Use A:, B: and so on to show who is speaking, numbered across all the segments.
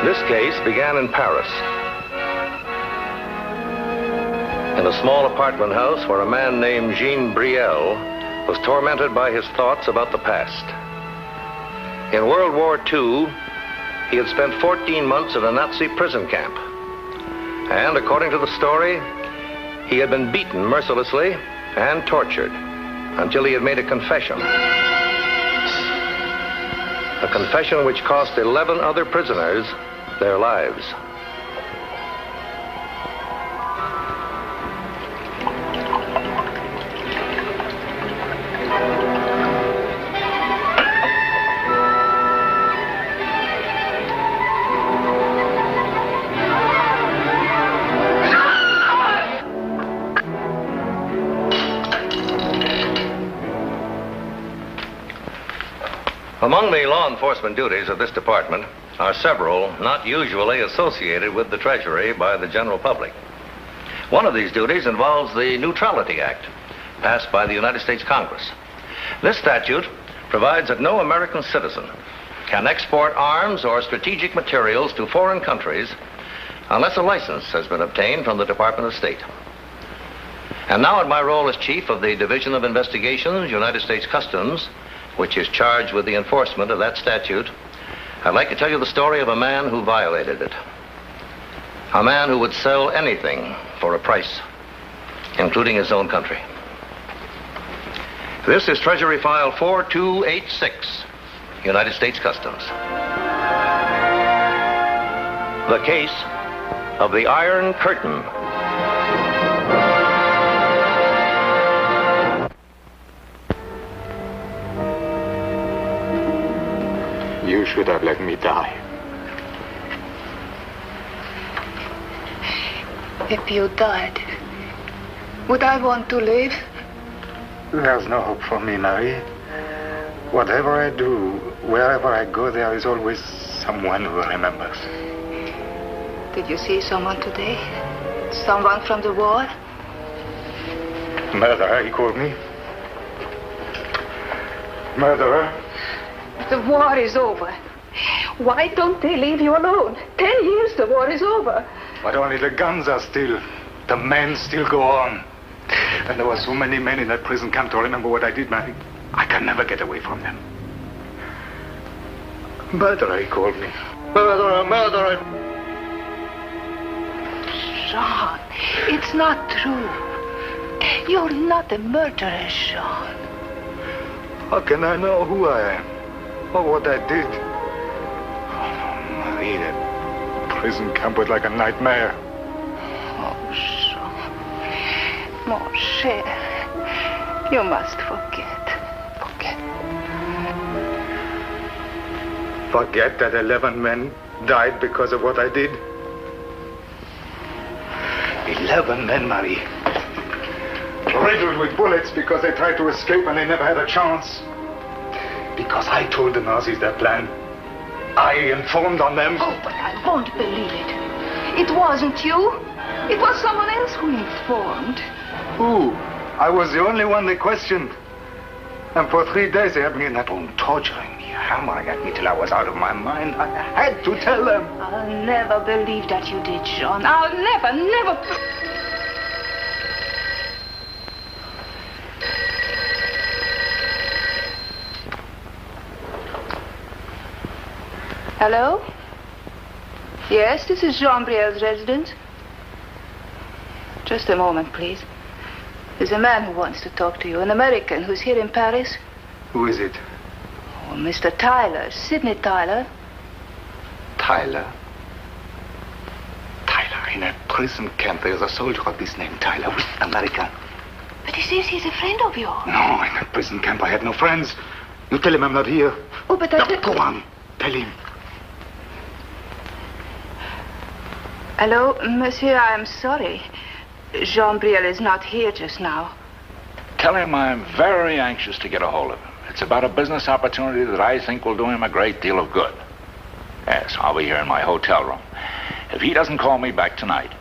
A: This case began in Paris, in a small apartment house where a man named Jean Briel was tormented by his thoughts about the past. In World War II, he had spent 14 months in a Nazi prison camp. And according to the story, he had been beaten mercilessly and tortured until he had made a confession. A confession which cost 11 other prisoners their lives. Among the law enforcement duties of this department are several not usually associated with the Treasury by the general public. One of these duties involves the Neutrality Act, passed by the United States Congress. This statute provides that no American citizen can export arms or strategic materials to foreign countries unless a license has been obtained from the Department of State. And now in my role as chief of the Division of Investigations, United States Customs, which is charged with the enforcement of that statute, I'd like to tell you the story of a man who violated it. A man who would sell anything for a price, including his own country. This is Treasury File 4286, United States Customs. The case of the Iron Curtain.
B: You should have let me die.
C: If you died, would I want to live?
B: There's no hope for me, Marie. Whatever I do, wherever I go, there is always someone who remembers.
C: Did you see someone today? Someone from the war?
B: Murderer, he called me. Murderer.
C: The war is over. Why don't they leave you alone? 10 years the war is over.
B: But only the guns are still. The men still go on. And there were so many men in that prison camp to remember what I did, Mary. I can never get away from them. Murderer, he called me. Murderer, murderer.
C: Jean, it's not true. You're not a murderer, Jean.
B: How can I know who I am? Or what I did? Oh, Marie, that prison camp was like a nightmare.
C: Oh, Jean. Mon cher. You must forget. Forget.
B: Forget that 11 men died because of what I did? 11 men, Marie. Riddled with bullets because they tried to escape and they never had a chance. Because I told the Nazis their plan. I informed on them.
C: Oh, but I won't believe it. It wasn't you. It was someone else who informed.
B: Who? I was the only one they questioned. And for 3 days they had me in that room, torturing me, hammering at me till I was out of my mind. I had to tell them.
C: I'll never believe that you did, Jean. I'll never... Hello? Yes, this is Jean Briel's residence. Just a moment, please. There's a man who wants to talk to you, an American who's here in Paris.
B: Who is it?
C: Oh, Mr. Tyler, Sidney Tyler.
B: Tyler? Tyler, in a prison camp, there's a soldier of this name, Tyler, American.
C: But he says he's a friend of yours.
B: No, in a prison camp, I had no friends. You tell him I'm not here.
C: Oh, but
B: No, go on. Tell him.
C: Hello, monsieur, I'm sorry. Jean Briel is not here just now.
D: Tell him I'm very anxious to get a hold of him. It's about a business opportunity that I think will do him a great deal of good. Yes, I'll be here in my hotel room. If he doesn't call me back tonight,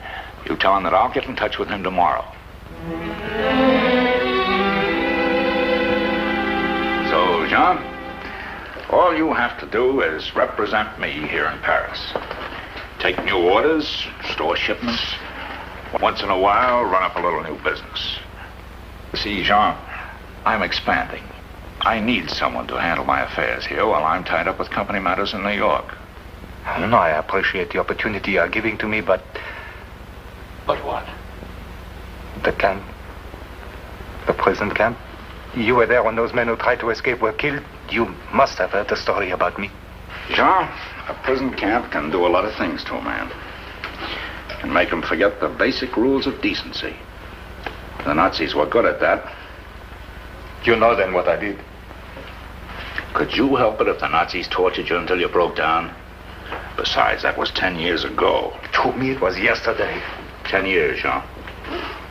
D: you tell him that I'll get in touch with him tomorrow. So, Jean, all you have to do is represent me here in Paris. Take new orders, store shipments. Once in a while, run up a little new business. See, Jean, I'm expanding. I need someone to handle my affairs here while I'm tied up with company matters in New York.
B: No, I appreciate the opportunity you are giving to me, but
D: But what?
B: the camp, the prison camp, you were there when those men who tried to escape were killed. You must have heard the story about me.
D: Jean, a prison camp can do a lot of things to a man. Can make him forget the basic rules of decency. The Nazis were good at that.
B: You know then what I did.
D: Could you help it if the Nazis tortured you until you broke down? Besides, that was 10 years ago.
B: To me, it was yesterday.
D: 10 years, Jean.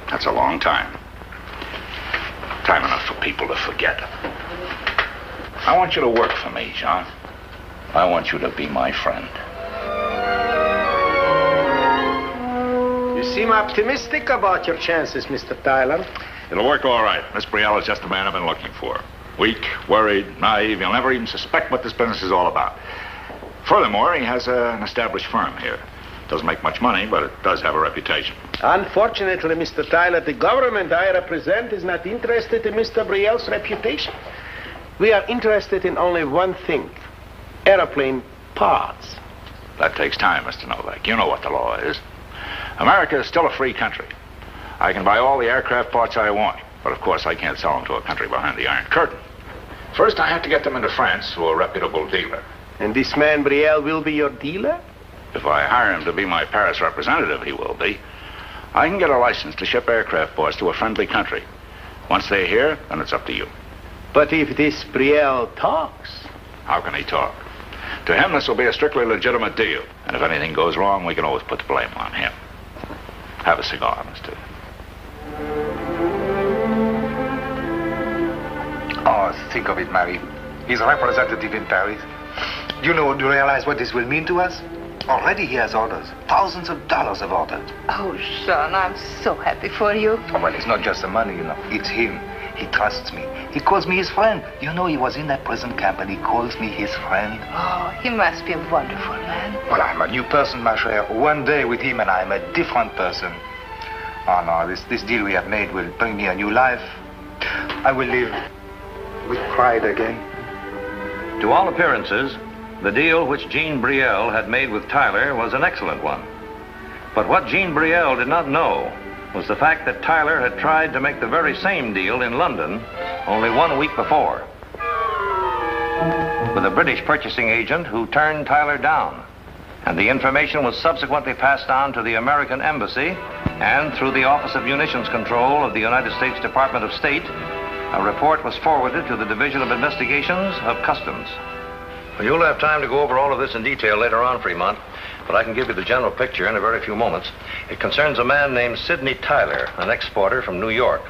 D: That's a long time. Time enough for people to forget. I want you to work for me, Jean. I want you to be my friend.
E: You seem optimistic about your chances, Mr. Tyler.
D: It'll work all right. Miss Brielle is just the man I've been looking for. Weak, worried, naive. You'll never even suspect what this business is all about. Furthermore, he has an established firm here. Doesn't make much money, but it does have a reputation.
E: Unfortunately, Mr. Tyler, the government I represent is not interested in Mr. Brielle's reputation. We are interested in only one thing: airplane parts.
D: That takes time, Mr. Novak. You know what the law is. America is still a free country. I can buy all the aircraft parts I want, but of course I can't sell them to a country behind the Iron Curtain. First, I have to get them into France to a reputable dealer.
E: And this man Brielle will be your dealer?
D: If I hire him to be my Paris representative, he will be. I can get a license to ship aircraft parts to a friendly country. Once they're here, then it's up to you.
E: But if this Brielle talks...
D: How can he talk? To him, this will be a strictly legitimate deal. And if anything goes wrong, we can always put the blame on him. Have a cigar, mister.
B: Oh, think of it, Marie. He's a representative in Paris. Do you realize what this will mean to us? Already he has orders. Thousands of dollars of orders.
C: Oh, Jean, I'm so happy for you.
B: Oh, well, it's not just the money, It's him. He trusts me. He calls me his friend. He was in that prison camp and he calls me his friend.
C: Oh, he must be a wonderful man.
B: Well, I'm a new person, ma chère. One day with him and I'm a different person. Oh, no, this deal we have made will bring me a new life. I will live with pride again.
A: To all appearances, the deal which Jean Brielle had made with Tyler was an excellent one. But what Jean Brielle did not know was the fact that Tyler had tried to make the very same deal in London only 1 week before, with a British purchasing agent who turned Tyler down. And the information was subsequently passed on to the American Embassy, and through the Office of Munitions Control of the United States Department of State, a report was forwarded to the Division of Investigations of Customs. Well, you'll have time to go over all of this in detail later on, Fremont, but I can give you the general picture in a very few moments. It concerns a man named Sidney Tyler, an exporter from New York,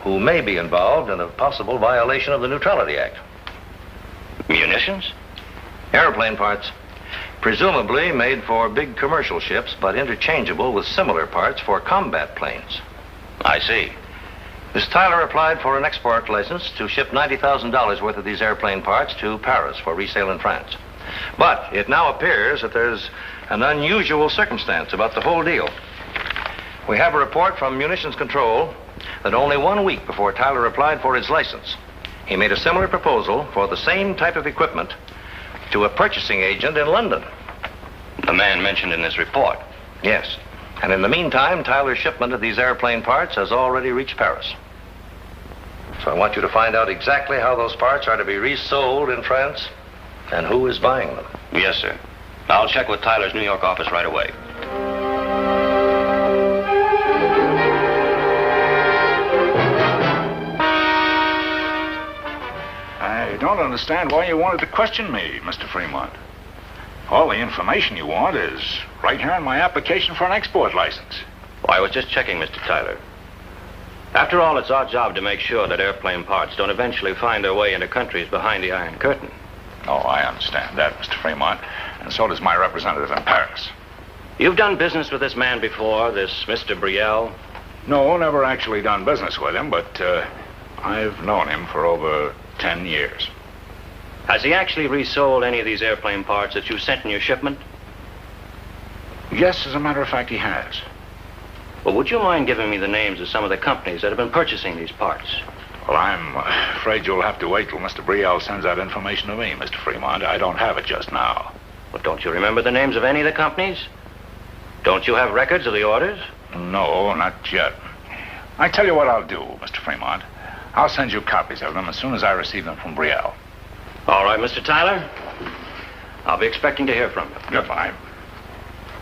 A: who may be involved in a possible violation of the Neutrality Act. Munitions? Airplane parts. Presumably made for big commercial ships, but interchangeable with similar parts for combat planes. I see. Miss Tyler applied for an export license to ship $90,000 worth of these airplane parts to Paris for resale in France. But it now appears that there's an unusual circumstance about the whole deal. We have a report from Munitions Control that only 1 week before Tyler applied for his license, he made a similar proposal for the same type of equipment to a purchasing agent in London. The man mentioned in this report? Yes. And in the meantime, Tyler's shipment of these airplane parts has already reached Paris. So I want you to find out exactly how those parts are to be resold in France and who is buying them. Yes, sir. I'll check with Tyler's New York office right away.
D: I don't understand why you wanted to question me, Mr. Fremont. All the information you want is right here in my application for an export license.
F: Well, I was just checking, Mr. Tyler. After all, it's our job to make sure that airplane parts don't eventually find their way into countries behind the Iron Curtain.
D: Oh, I understand that, Mr. Fremont. And so does my representative in Paris.
F: You've done business with this man before, this Mr. Brielle?
D: No, never actually done business with him, but I've known him for over 10 years.
F: Has he actually resold any of these airplane parts that you sent in your shipment?
D: Yes, as a matter of fact, he has.
F: Well, would you mind giving me the names of some of the companies that have been purchasing these parts?
D: Well, I'm afraid you'll have to wait till Mr. Brielle sends that information to me, Mr. Fremont. I don't have it just now.
F: Well, don't you remember the names of any of the companies? Don't you have records of the orders?
D: No, not yet. I tell you what I'll do, Mr. Fremont. I'll send you copies of them as soon as I receive them from Brielle.
F: All right, Mr. Tyler. I'll be expecting to hear from you.
D: Goodbye.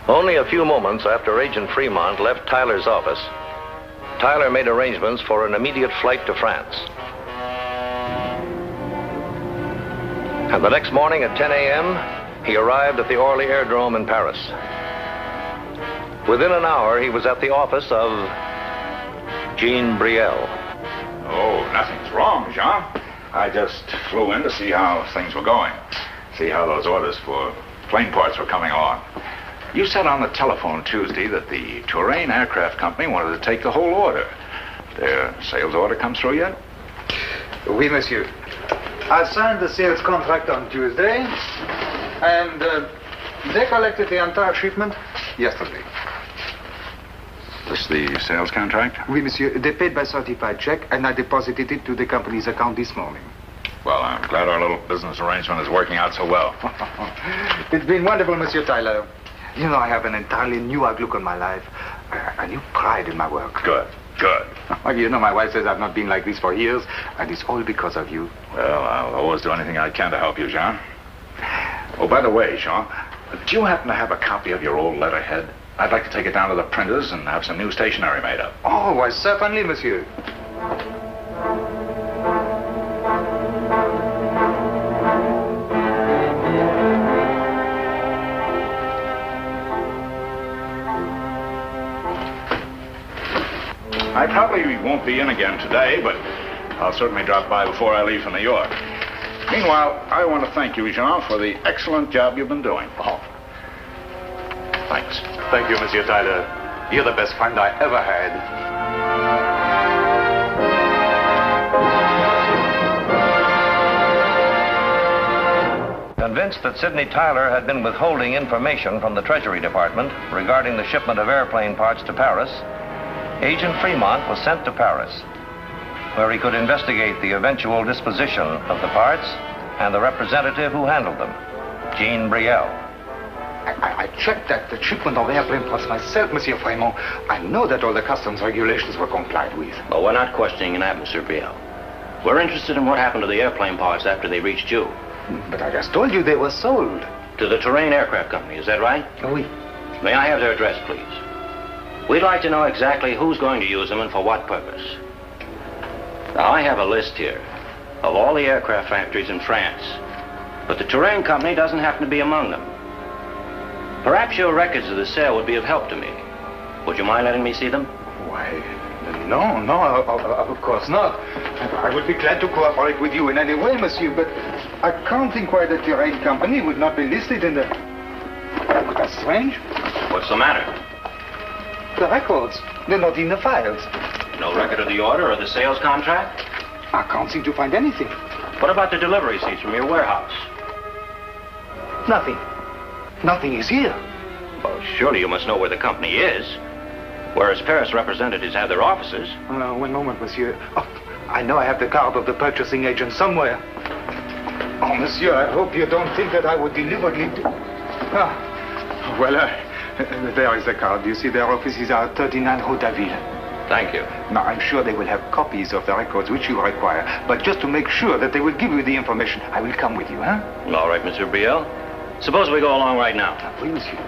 A: Only a few moments after Agent Fremont left Tyler's office, Tyler made arrangements for an immediate flight to France. And the next morning at 10 a.m., he arrived at the Orly Aerodrome in Paris. Within an hour, he was at the office of Jean Brielle.
D: Oh, nothing's wrong, Jean. I just flew in to see how things were going. See how those orders for plane parts were coming along. You said on the telephone Tuesday that the Touraine Aircraft Company wanted to take the whole order. Their sales order come through yet?
B: Oui, monsieur. I signed the sales contract on Tuesday, and they collected the entire shipment yesterday.
D: This the sales contract?
B: Oui, monsieur. They paid by certified check, and I deposited it to the company's account this morning.
D: Well, I'm glad our little business arrangement is working out so well.
B: It's been wonderful, Monsieur Tyler. You know, I have an entirely new outlook on my life, a new pride in my work.
D: Good, good.
B: You know, my wife says I've not been like this for years, and it's all because of you.
D: Well, I'll always do anything I can to help you, Jean. Oh, by the way, Jean, do you happen to have a copy of your old letterhead? I'd like to take it down to the printers and have some new stationery made up.
B: Oh, why, certainly, monsieur.
D: I probably won't be in again today, but I'll certainly drop by before I leave for New York. Meanwhile, I want to thank you, Jean, for the excellent job you've been doing.
B: Oh.
D: Thanks.
B: Thank you, Monsieur Tyler. You're the best friend I ever had.
A: Convinced that Sidney Tyler had been withholding information from the Treasury Department regarding the shipment of airplane parts to Paris, Agent Fremont was sent to Paris, where he could investigate the eventual disposition of the parts and the representative who handled them, Jean Brielle.
B: I checked that the shipment of airplane parts myself, Monsieur Fremont. I know that all the customs regulations were complied with.
F: Well, we're not questioning that, Mr. Brielle. We're interested in what happened to the airplane parts after they reached you.
B: But I just told you they were sold.
F: To the Touraine Aircraft Company, is that right?
B: Oui.
F: May I have their address, please? We'd like to know exactly who's going to use them and for what purpose. Now, I have a list here of all the aircraft factories in France, but the Touraine Company doesn't happen to be among them. Perhaps your records of the sale would be of help to me. Would you mind letting me see them?
B: Why, no, of course not. I would be glad to cooperate with you in any way, monsieur, but I can't think why the Touraine Company would not be listed in the... That's strange.
F: What's the matter?
B: The records, they're not in the files.
F: No record of the order or the sales contract?
B: I can't seem to find anything.
F: What about the delivery receipts from your warehouse?
B: Nothing. Nothing is here.
F: Well, surely you must know where the company is. Whereas Paris representatives have their offices.
B: One moment, monsieur. Oh, I know I have the card of the purchasing agent somewhere. Oh, monsieur, I hope you don't think that I would deliberately do... Well, there is the card. You see, their offices are at 39 Rue d'Aville.
F: Thank you.
B: Now, I'm sure they will have copies of the records which you require. But just to make sure that they will give you the information, I will come with you, huh?
F: All right, Mr. Brielle. Suppose we go along right now.
B: Oui, monsieur.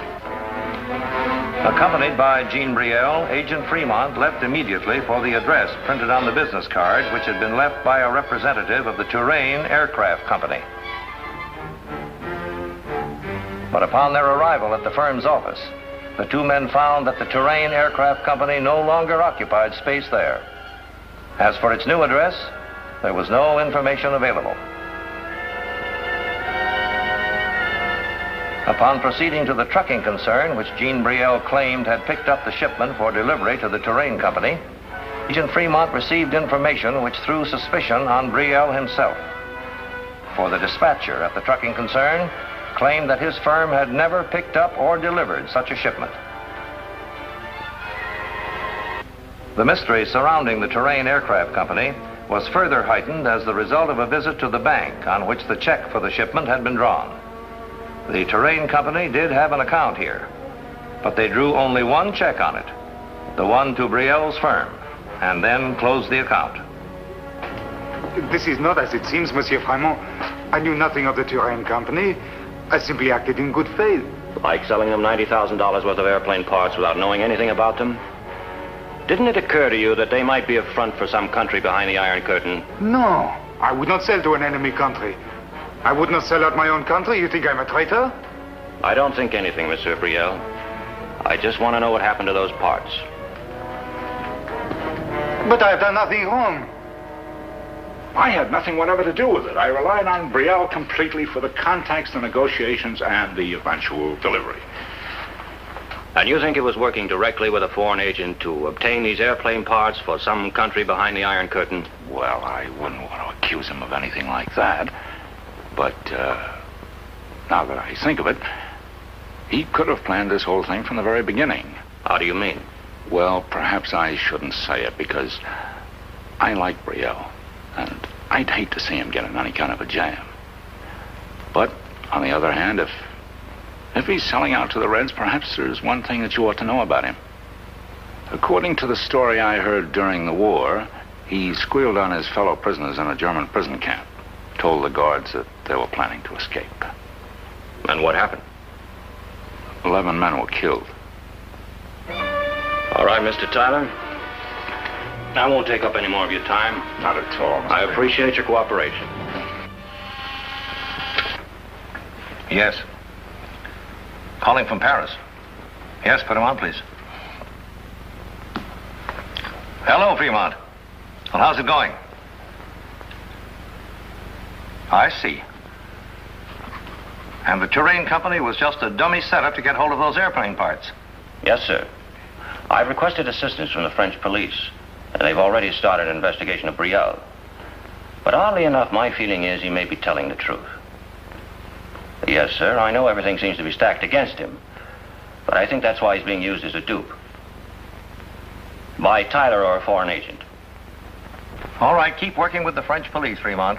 A: Accompanied by Jean Brielle, Agent Fremont left immediately for the address printed on the business card, which had been left by a representative of the Touraine Aircraft Company. But upon their arrival at the firm's office, the two men found that the Touraine Aircraft Company no longer occupied space there. As for its new address, there was no information available. Upon proceeding to the trucking concern, which Jean Brielle claimed had picked up the shipment for delivery to the Touraine Company, Agent Fremont received information which threw suspicion on Brielle himself. For the dispatcher at the trucking concern claimed that his firm had never picked up or delivered such a shipment. The mystery surrounding the Terrain Aircraft Company was further heightened as the result of a visit to the bank on which the check for the shipment had been drawn. The Terrain Company did have an account here, but they drew only one check on it, the one to Brielle's firm, and then closed the account.
B: This is not as it seems, Monsieur Fremont. I knew nothing of the Terrain Company. I simply acted in good faith.
F: Like selling them $90,000 worth of airplane parts without knowing anything about them? Didn't it occur to you that they might be a front for some country behind the Iron Curtain?
B: No, I would not sell to an enemy country. I would not sell out my own country. You think I'm a traitor?
F: I don't think anything, Monsieur Brielle. I just want to know what happened to those parts.
B: But I've done nothing wrong.
D: I had nothing whatever to do with it. I relied on Brielle completely for the contacts, the negotiations, and the eventual delivery.
F: And you think it was working directly with a foreign agent to obtain these airplane parts for some country behind the Iron Curtain?
D: Well, I wouldn't want to accuse him of anything like that. But now that I think of it, he could have planned this whole thing from the very beginning.
F: How do you mean?
D: Well, perhaps I shouldn't say it because I like Brielle, and I'd hate to see him get in any kind of a jam. But on the other hand, if he's selling out to the Reds, perhaps there's one thing that you ought to know about him. According to the story I heard during the war, he squealed on his fellow prisoners in a German prison camp, told the guards that they were planning to escape.
F: And what happened?
D: 11 men were killed.
F: All right, Mr. Tyler. I won't take up any more of your time.
D: Not at all.
F: I appreciate your cooperation.
A: Yes. Calling from Paris. Yes, put him on, please. Hello, Fremont. Well, how's it going? I see. And the Terrain Company was just a dummy setup to get hold of those airplane parts.
F: Yes, sir. I've requested assistance from the French police, and they've already started an investigation of Brielle. But oddly enough, my feeling is he may be telling the truth. Yes, sir, I know everything seems to be stacked against him, but I think that's why he's being used as a dupe. By Tyler or a foreign agent.
A: All right, keep working with the French police, Fremont.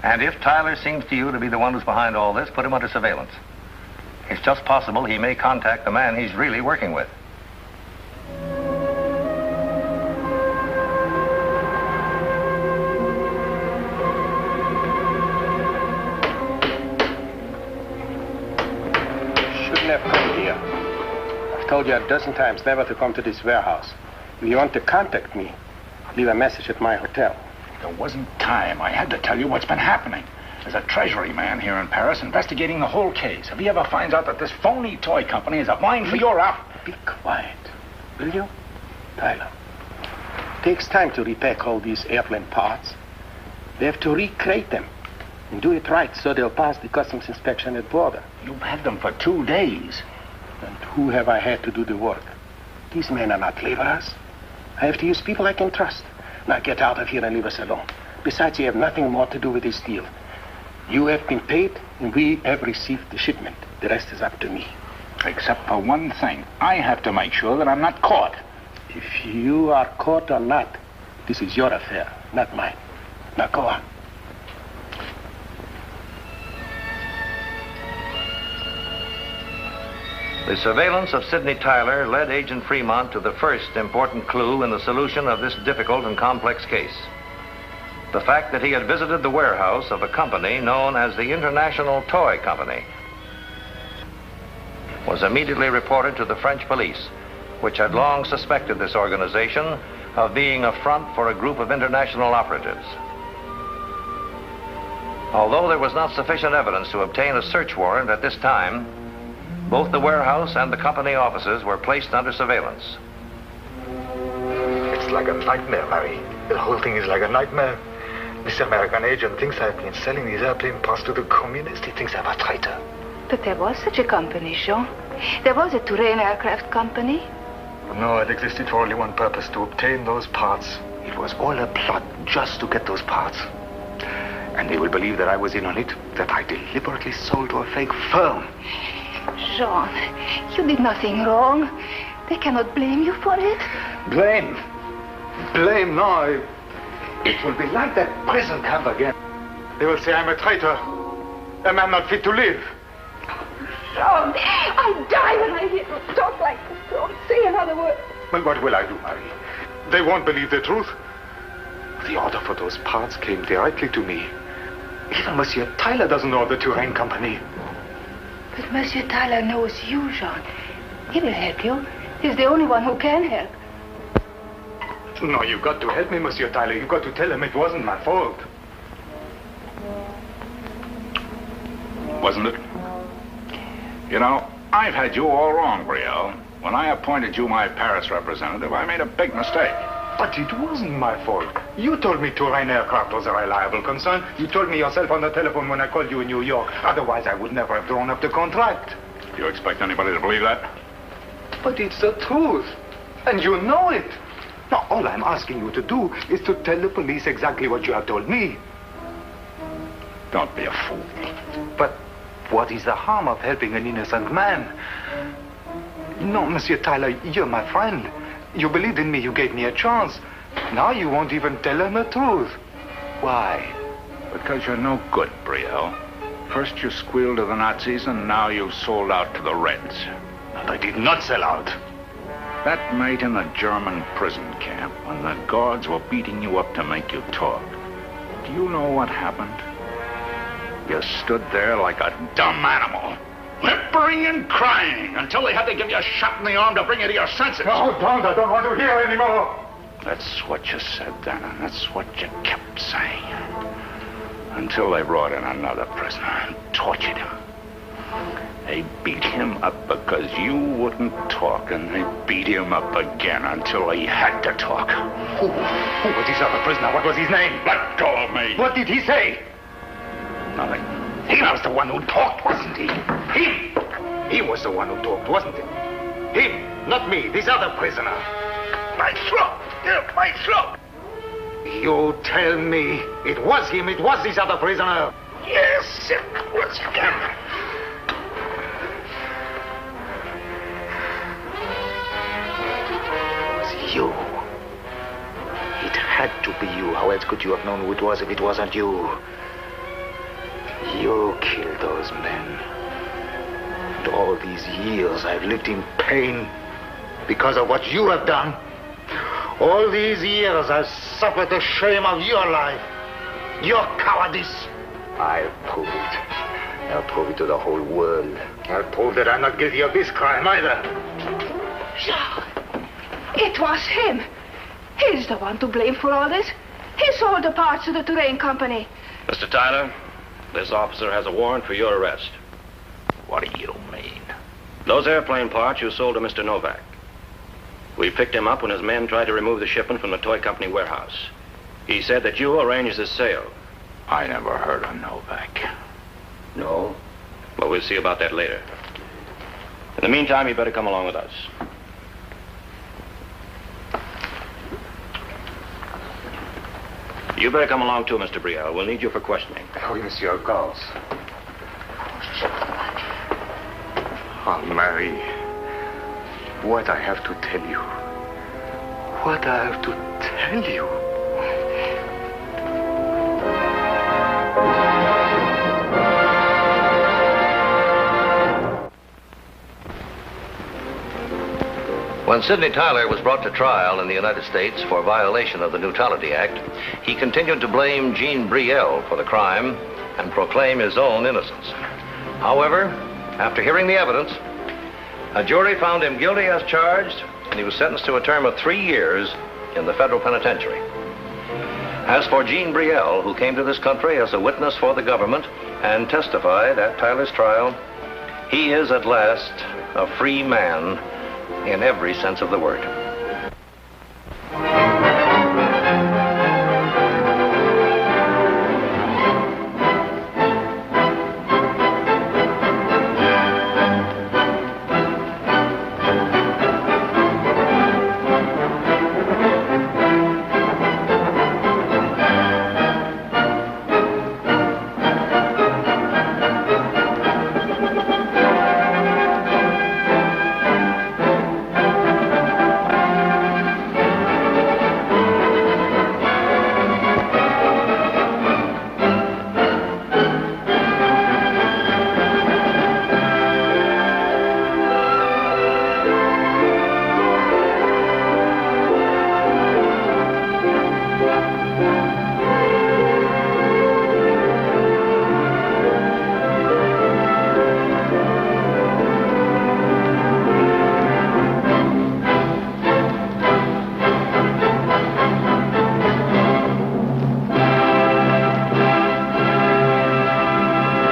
A: And if Tyler seems to you to be the one who's behind all this, put him under surveillance. It's just possible he may contact the man he's really working with.
E: Shouldn't have come here. I've told you a dozen times never to come to this warehouse. If you want to contact me, leave a message at my hotel.
D: There wasn't time. I had to tell you what's been happening. There's a treasury man here in Paris investigating the whole case. If he ever finds out that this phony toy company is a mine for your out...
E: Be quiet, will you? Tyler, it takes time to repack all these airplane parts. They have to recreate them and do it right so they'll pass the customs inspection at border.
D: You've had them for 2 days.
E: And who have I had to do the work? These men are not laborers. I have to use people I can trust. Now get out of here and leave us alone. Besides, you have nothing more to do with this deal. You have been paid, and we have received the shipment. The rest is up to me.
D: Except for one thing. I have to make sure that I'm not caught.
E: If you are caught or not, this is your affair, not mine. Now go on.
A: The surveillance of Sidney Tyler led Agent Fremont to the first important clue in the solution of this difficult and complex case. The fact that he had visited the warehouse of a company known as the International Toy Company was immediately reported to the French police, which had long suspected this organization of being a front for a group of international operatives. Although there was not sufficient evidence to obtain a search warrant at this time, both the warehouse and the company offices were placed under surveillance.
B: It's like a nightmare, Marie. The whole thing is like a nightmare. This American agent thinks I've been selling these airplane parts to the communists. He thinks I'm a traitor.
C: But there was such a company, Jean. There was a Terrain Aircraft Company.
B: No, it existed for only one purpose, to obtain those parts. It was all a plot just to get those parts. And they will believe that I was in on it, that I deliberately sold to a fake firm.
C: Jean, you did nothing wrong. They cannot blame you for it.
B: Blame? Blame? No. It will be like that prison camp again. They will say I'm a traitor. A man not fit to live.
C: Jean, I'll die when I hear you talk like this. Don't say another word.
B: Well, what will I do, Marie? They won't believe the truth. The order for those parts came directly to me. Even Monsieur Tyler doesn't know of the Touraine Company.
C: But Monsieur Tyler knows you, Jean. He will help you. He's the only one who can help.
B: No, you've got to help me, Monsieur Tyler. You've got to tell him it wasn't my fault.
D: Wasn't it? You know, I've had you all wrong, Brielle. When I appointed you my Paris representative, I made a big mistake.
B: But it wasn't my fault. You told me Touraine Aircraft was a reliable concern. You told me yourself on the telephone when I called you in New York. Otherwise, I would never have drawn up the contract.
D: Do you expect anybody to believe that?
B: But it's the truth. And you know it. Now, all I'm asking you to do is to tell the police exactly what you have told me.
D: Don't be a fool.
B: But what is the harm of helping an innocent man? No, Monsieur Tyler, you're my friend. You believed in me, you gave me a chance. Now you won't even tell him the truth. Why?
D: Because you're no good, Brielle. First you squealed to the Nazis, and now you've sold out to the Reds.
B: But I did not sell out.
D: That night in the German prison camp, when the guards were beating you up to make you talk, do you know what happened? You stood there like a dumb animal, whimpering and crying until they had to give you a shot in the arm to bring you to your senses.
B: Oh, don't. I don't want to hear anymore.
D: That's what you said then, and that's what you kept saying. Until they brought in another prisoner and tortured him. They beat him up because you wouldn't talk, and they beat him up again until he had to talk.
B: Who was this other prisoner? What was his name?
D: Let go of me.
B: What did he say?
D: Nothing.
B: He was the one who talked, wasn't he? Him! He was the one who talked, wasn't it? Him, not me, this other prisoner. My throat! My throat! You tell me it was him, it was this other prisoner.
D: Yes, it was him.
B: It was you. It had to be you. How else could you have known who it was if it wasn't you? You killed those men. And all these years I've lived in pain because of what you have done. All these years I've suffered the shame of your life, your cowardice. I'll prove it. I'll prove it to the whole world. I'll prove that I'm not guilty of this crime either.
C: Jean, it was him. He's the one to blame for all this. He sold the parts to the Touraine Company.
F: Mr. Tyler, this officer has a warrant for your arrest.
D: What do you mean?
F: Those airplane parts you sold to Mr. Novak. We picked him up when his men tried to remove the shipment from the toy company warehouse. He said that you arranged the sale.
D: I never heard of Novak.
F: No? Well, we'll see about that later. In the meantime, you better come along with us. You better come along too, Mr. Brielle. We'll need you for questioning.
B: Oui, monsieur, of course. Oh, Marie, what I have to tell you. What I have to tell you.
A: When Sidney Tyler was brought to trial in the United States for violation of the Neutrality Act, he continued to blame Jean Brielle for the crime and proclaim his own innocence. However, after hearing the evidence, a jury found him guilty as charged, and he was sentenced to a term of 3 years in the federal penitentiary. As for Jean Brielle, who came to this country as a witness for the government and testified at Tyler's trial, he is at last a free man in every sense of the word.